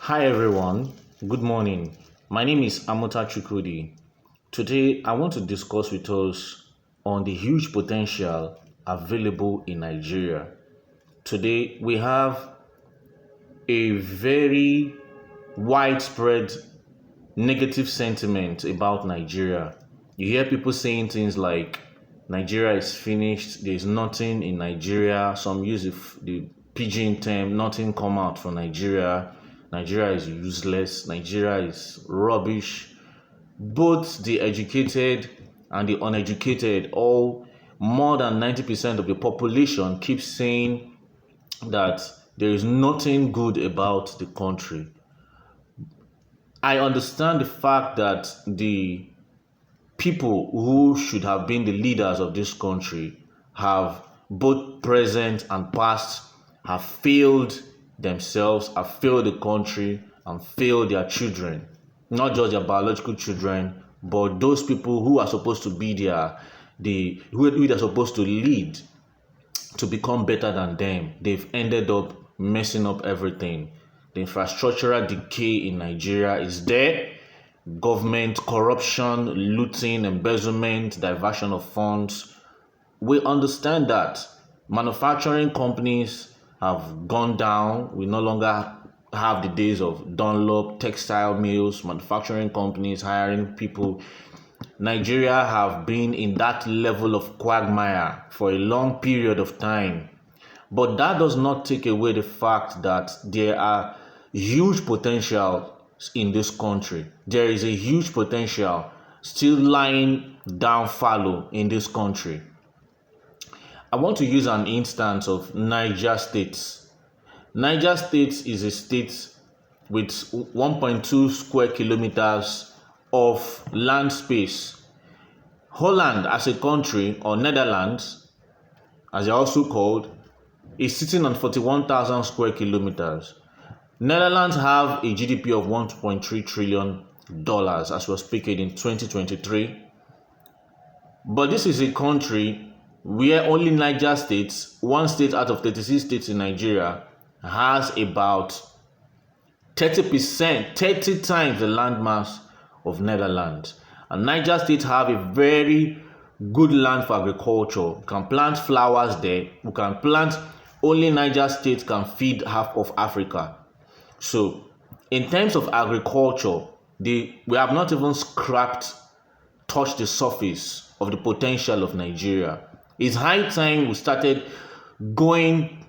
Hi everyone, good morning. My name is Amota Chukwudi. Today I want to discuss with us on the huge potential available in Nigeria. Today we have a very widespread negative sentiment about Nigeria. You hear people saying things like Nigeria is finished, there's nothing in Nigeria. Some use the pidgin term, nothing come out from Nigeria. Nigeria is useless, Nigeria is rubbish. Both the educated and the uneducated, all more than 90% of the population keep saying that there is nothing good about the country. I understand the fact that the people who should have been the leaders of this country have both present and past have failed themselves, have failed the country, and failed their children. Not just their biological children, but those people who are supposed to be who they're supposed to lead to become better than them. They've ended up messing up everything. The infrastructural decay in Nigeria is there. Government corruption, looting, embezzlement, diversion of funds. We understand that manufacturing companies have gone down. We no longer have the days of Dunlop, textile mills, manufacturing companies hiring people. Nigeria have been in that level of quagmire for a long period of time. But that does not take away the fact that there are huge potential in this country. There is a huge potential still lying down fallow in this country. I want to use an instance of Niger State. Niger State is a state with 1.2 square kilometers of land space. Holland as a country, or Netherlands, as they're also called, is sitting on 41,000 square kilometers. Netherlands have a GDP of $1.3 trillion as was speaking in 2023. But this is a country where only Niger State, one state out of 36 states in Nigeria, has about 30%, 30 times the landmass of Netherlands. And Niger State have a very good land for agriculture. You can plant flowers there. You can plant, only Niger State can feed half of Africa. So, in terms of agriculture, we have not even touched the surface of the potential of Nigeria. It's high time we started going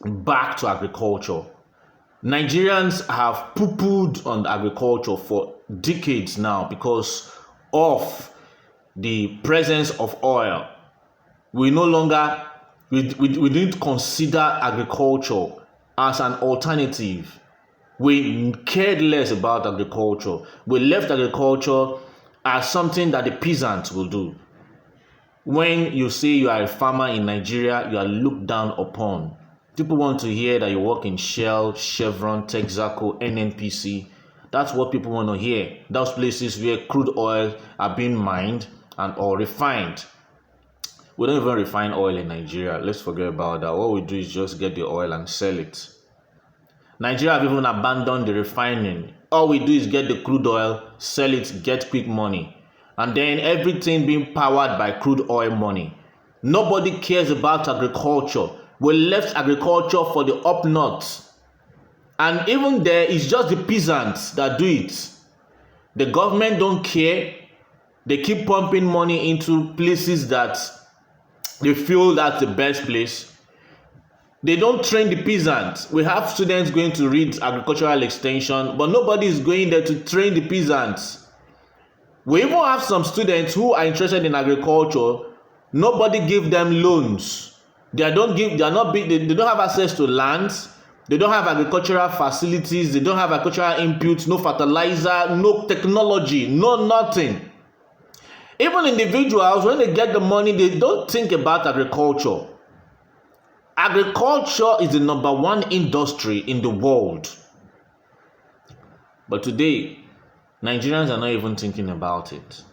back to agriculture. Nigerians have poo-pooed on agriculture for decades now because of the presence of oil. We no longer, we didn't consider agriculture as an alternative. We cared less about agriculture. We left agriculture as something that the peasants will do. When you say you are a farmer in Nigeria, you are looked down upon. People want to hear that you work in Shell, Chevron, Texaco, NNPC. That's what people want to hear. Those places where crude oil are being mined and or refined. We don't even refine oil in Nigeria. Let's forget about that. What we do is just get the oil and sell it. Nigeria have even abandoned the refining. All we do is get the crude oil, sell it, get quick money. And then everything being powered by crude oil money. Nobody cares about agriculture. We left agriculture for the up north. And even there, it's just the peasants that do it. The government don't care. They keep pumping money into places that they feel that's the best place. They don't train the peasants. We have students going to read agricultural extension, but nobody is going there to train the peasants. We even have some students who are interested in agriculture. Nobody give them loans. They don't have access to lands. They don't have agricultural facilities. They don't have agricultural inputs, no fertilizer, no technology, no nothing. Even individuals, when they get the money, they don't think about agriculture. Agriculture is the number one industry in the world. But today, Nigerians are not even thinking about it.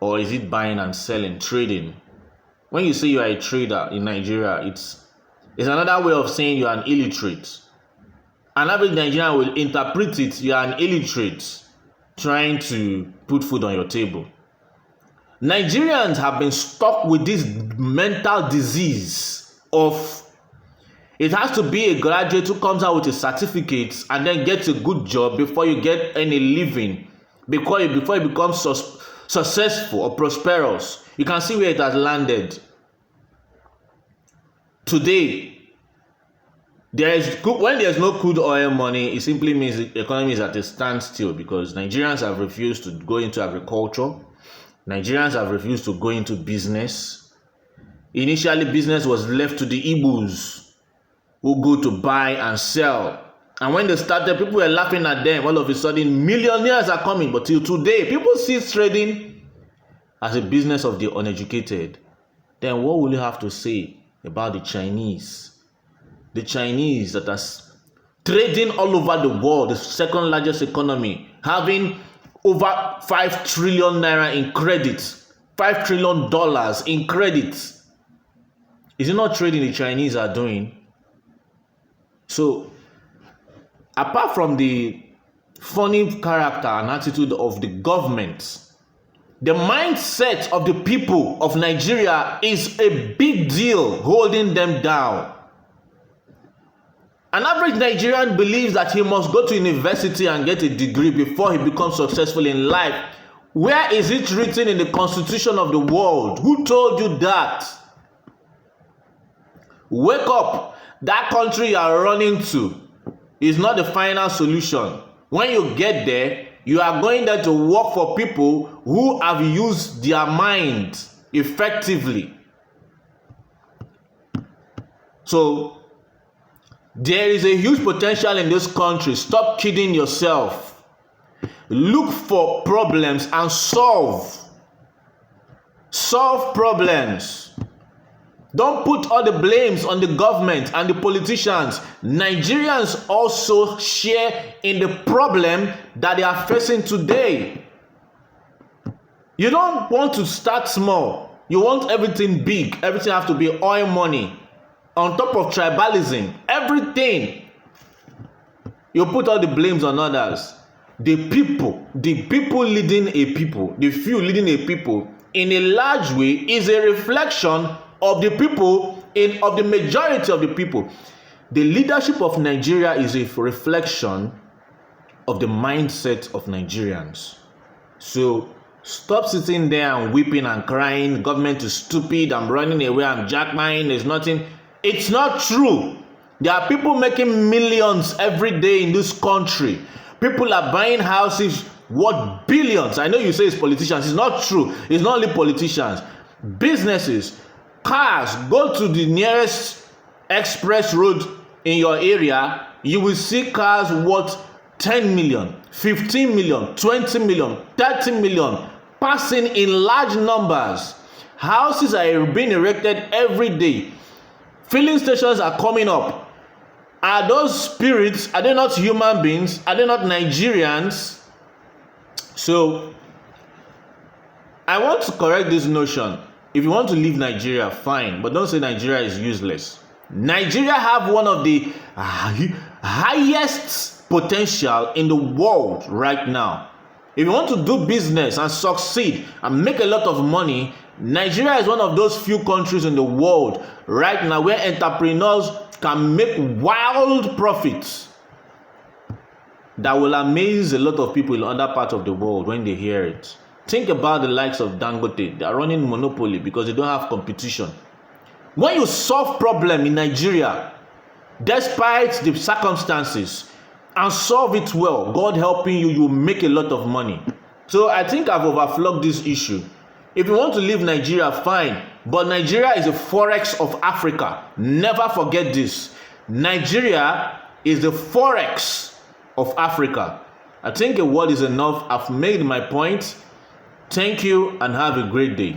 Or is it buying and selling, trading? When you say you are a trader in Nigeria, it's another way of saying you are an illiterate. An average Nigerian will interpret it, you are an illiterate trying to put food on your table. Nigerians have been stuck with this mental disease of it has to be a graduate who comes out with a certificate and then gets a good job before you get any living, before you become successful or prosperous. You can see where it has landed. Today, when there's no crude oil money, it simply means the economy is at a standstill because Nigerians have refused to go into agriculture. Nigerians have refused to go into business. Initially, business was left to the Igbos who go to buy and sell. And when they started, people were laughing at them. All of a sudden, millionaires are coming. But till today, people see trading as a business of the uneducated. Then what will you have to say about the Chinese? The Chinese that are trading all over the world, the second largest economy, having over 5 trillion naira in credit, $5 trillion in credit. Is it not trading the Chinese are doing? So, apart from the funny character and attitude of the government, the mindset of the people of Nigeria is a big deal holding them down. An average Nigerian believes that he must go to university and get a degree before he becomes successful in life. Where is it written in the constitution of the world? Who told you that? Wake up. That country you are running to is not the final solution. When you get there, you are going there to work for people who have used their mind effectively. So, there is a huge potential in this country. Stop kidding yourself. Look for problems and solve. Solve problems. Don't put all the blames on the government and the politicians. Nigerians also share in the problem that they are facing today. You don't want to start small. You want everything big. Everything has to be oil money. On top of tribalism, everything. You put all the blames on others. The people leading a people, the few leading a people, in a large way, is a reflection of the people, of the majority of the people. The leadership of Nigeria is a reflection of the mindset of Nigerians. So stop sitting there and weeping and crying. Government is stupid. I'm running away. I'm jackmine. There's nothing. It's not true. There are people making millions every day in this country. People are buying houses worth billions. I know you say it's politicians. It's not true. It's not only politicians. Businesses, cars. Go to the nearest express road in your area. You will see cars worth 10 million, 15 million, 20 million, 30 million passing in large numbers. Houses are being erected every day. Filling stations are coming up. Are those spirits? Are they not human beings? Are they not Nigerians? So, I want to correct this notion. If you want to leave Nigeria, fine. But don't say Nigeria is useless. Nigeria have one of the highest potential in the world right now. If you want to do business and succeed and make a lot of money, Nigeria is one of those few countries in the world right now where entrepreneurs can make wild profits that will amaze a lot of people in other parts of the world when they hear it. Think about the likes of Dangote. They are running monopoly because they don't have competition. When you solve problem in Nigeria, despite the circumstances, and solve it well, God helping you, you make a lot of money. So I think I've overflogged this issue. If you want to leave Nigeria, fine. But Nigeria is the forex of Africa. Never forget this. Nigeria is the forex of Africa. I think a word is enough. I've made my point. Thank you and have a great day.